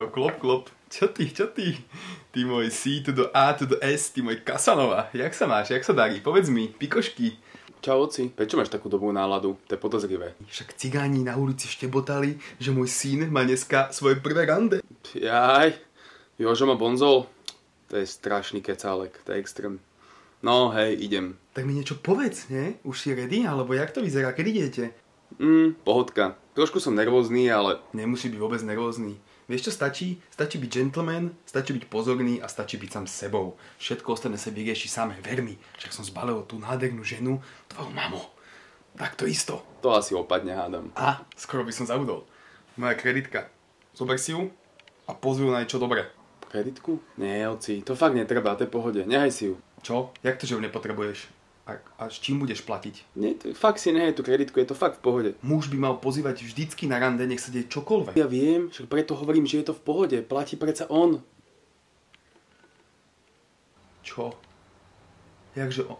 Klop, klop. Čo ty? Ty môj C to do A to do S, ty môj Casanova. Jak sa máš? Jak sa darí? Povedz mi, pikošky. Čau, oci. Prečo máš takú dobrú náladu? To je podozrivé. Však cigáni na ulici štebotali, že môj syn má dneska svoje prvé rande. Jaj, Jožo ma bonzol. To je strašný kecálek, to je extrém. No hej, idem. Tak mi niečo povedz, nie? Už si ready? Alebo jak to vyzerá? Kedy idete? Pohodka. Trošku som nervózny, ale... Nemusí byť vôbec nervózny. Vieš čo stačí? Stačí byť gentleman, stačí byť pozorný a stačí byť sám sebou. Všetko ostatné sa vyrieši samé, ver mi. Však som zbalil tú nádhernú ženu, tvoju mamu. Tak to isto. To asi opadne, hádam. A, skoro by som zabudol. Moja kreditka. Zober si ju a pozri ju na niečo dobré. Kreditku? Nie, oci, to fakt netreba, to je pohode. Nehaj si ju. Čo? Jak to, že ju nepotrebuješ? A s čím budeš platiť? Nie, fakt si nehaj tú kreditku, je to fakt v pohode. Muž by mal pozývať vždycky na rande, nech sa deje čokoľvek. Ja viem, však preto hovorím, že je to v pohode. Platí predsa on. Čo? Jakže on?